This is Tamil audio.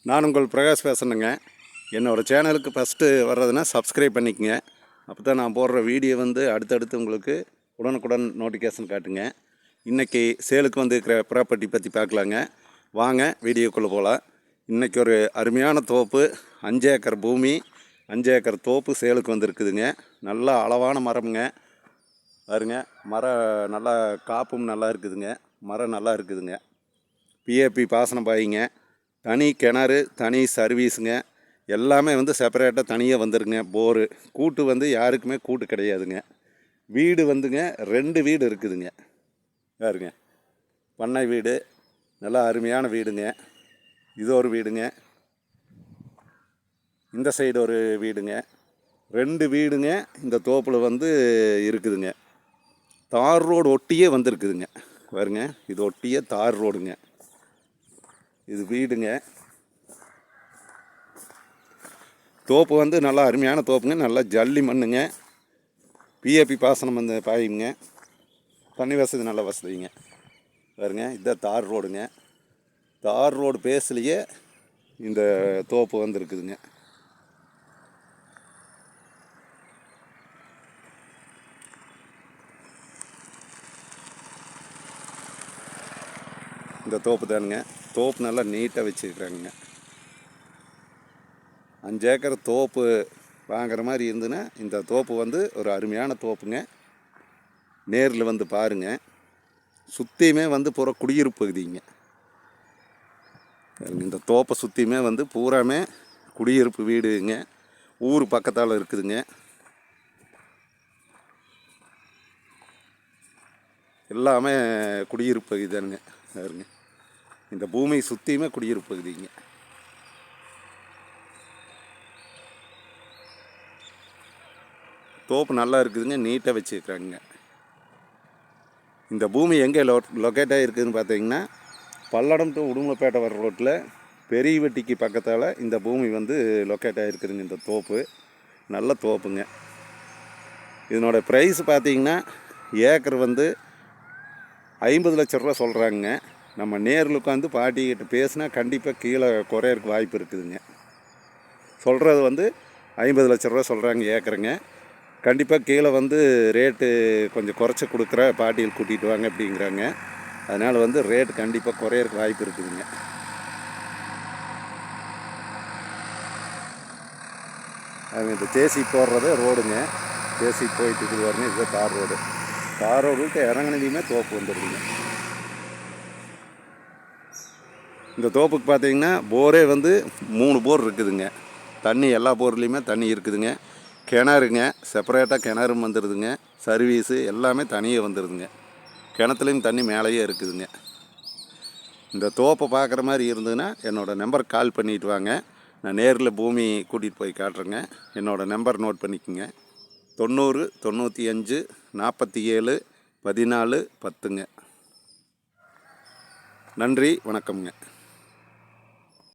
நான் உங்கள் பிரகாஷ் பேசுகிறேங்க. என்னோடய சேனலுக்கு ஃபஸ்ட்டு வர்றதுன்னா சப்ஸ்கிரைப் பண்ணிக்கங்க. அப்போ தான் நான் போடுற வீடியோ அடுத்தடுத்து உங்களுக்கு உடனுக்குடன் நோட்டிஃபிகேஷன் காட்டுங்க. இன்றைக்கி சேலுக்கு இருக்கிற ப்ராப்பர்ட்டி பற்றி பார்க்கலாங்க. வாங்க வீடியோக்குள்ளே போகலாம். இன்றைக்கி ஒரு அருமையான தோப்பு, 5 ஏக்கர் பூமி, 5 ஏக்கர் தோப்பு சேலுக்கு வந்துருக்குதுங்க. நல்லா அளவான மரம்ங்க. பாருங்க, மரம் நல்லா காப்பும் நல்லா இருக்குதுங்க. மரம் நல்லா இருக்குதுங்க. பிஏபி பாசனம் பாயிங்க. தனி கிணறு, தனி சர்வீஸுங்க. எல்லாமே செப்பரேட்டாக தனியாக வந்துருங்க. போரு கூட்டு யாருக்குமே கூட்டு கிடையாதுங்க. வீடு 2 வீடு இருக்குதுங்க. பாருங்க, பண்ணை வீடு, நல்லா அருமையான வீடுங்க. இது ஒரு வீடுங்க, இந்த சைடு ஒரு வீடுங்க. 2 வீடுங்க இந்த தோப்பில் இருக்குதுங்க. தார் ரோடு ஒட்டியே வந்துருக்குதுங்க. பாருங்க, இது ஒட்டியே தார் ரோடுங்க. இது வீடுங்க. தோப்பு நல்லா அருமையான தோப்புங்க. நல்லா ஜல்லி மண்ணுங்க. பிஏபி பாசனம் பாயுங்க. தண்ணி வசதி நல்ல வசதிங்க. பாருங்க, இதுதான் தார் ரோடுங்க. தார் ரோடு பேஸ்லேயே இந்த தோப்பு இருக்குதுங்க. இந்த தோப்பு தானுங்க. தோப்பு நல்லா நீட்டாக வச்சுருக்குறாங்க. 5 ஏக்கர் தோப்பு வாங்குற மாதிரி இருந்துன்னா இந்த தோப்பு ஒரு அருமையான தோப்புங்க. நேரில் பாருங்கள். சுற்றியுமே பூரா குடியிருப்பு பகுதிங்க. இந்த தோப்பை சுற்றியுமே பூராமே குடியிருப்பு வீடுங்க. ஊர் பக்கத்தால் இருக்குதுங்க. எல்லாமே குடியிருப்பு பகுதி தானுங்க. பாருங்க, இந்த பூமி சுற்றியுமே குடியிருப்பு பகுதிங்க. தோப்பு நல்லா இருக்குதுங்க. நீட்டாக வச்சுருக்குறாங்க. இந்த பூமி எங்கே லொக்கேட் ஆகிருக்குதுன்னு பார்த்தீங்கன்னா, பல்லடம் டு உடுமலைப்பேட்டை வர ரோட்டில் பெரிய வெட்டிக்கு பக்கத்தால் இந்த பூமி லொக்கேட் ஆகிருக்குதுங்க. இந்த தோப்பு நல்ல தோப்புங்க. இதனோட ப்ரைஸ் பார்த்தீங்கன்னா, ஏக்கர் 50 லட்ச ரூபா சொல்கிறாங்க. நம்ம நேரில் உட்காந்து பாட்டிக்கிட்ட பேசினா கண்டிப்பாக கீழே குறையறதுக்கு வாய்ப்பு இருக்குதுங்க. சொல்கிறது 50 லட்ச ரூபா சொல்கிறாங்க ஏக்கருங்க. கண்டிப்பாக கீழே ரேட்டு கொஞ்சம் குறைச்சி கொடுக்குற பாட்டியில் கூட்டிகிட்டு வாங்க அப்படிங்கிறாங்க. அதனால் ரேட்டு கண்டிப்பாக குறையறதுக்கு வாய்ப்பு இருக்குதுங்க. அவங்க இந்த தேசி போடுறது ரோடுங்க. தேசி போயிட்டு இருக்குது பாருங்க. இதுதான் தார் ரோடு. தார் ரோடு விட்டு இறங்கினதையுமே தோப்பு வந்துடுதுங்க. இந்த தோப்புக்கு பார்த்தீங்கன்னா போரே 3 போர் இருக்குதுங்க. தண்ணி எல்லா போர்லேயுமே தண்ணி இருக்குதுங்க. கிணறுங்க, செப்பரேட்டாக கிணறும் வந்துடுதுங்க. சர்வீஸு எல்லாமே தனியாக வந்துடுதுங்க. கிணத்துலேயும் தண்ணி மேலேயே இருக்குதுங்க. இந்த தோப்பை பார்க்குற மாதிரி இருந்ததுன்னா என்னோடய நம்பருக்கு கால் பண்ணிட்டு வாங்க. நான் நேரில் பூமி கூட்டிகிட்டு போய் காட்டுறேங்க. என்னோடய நம்பர் நோட் பண்ணிக்கோங்க. 90 95 47 14 10ங்க. நன்றி, வணக்கம்ங்க.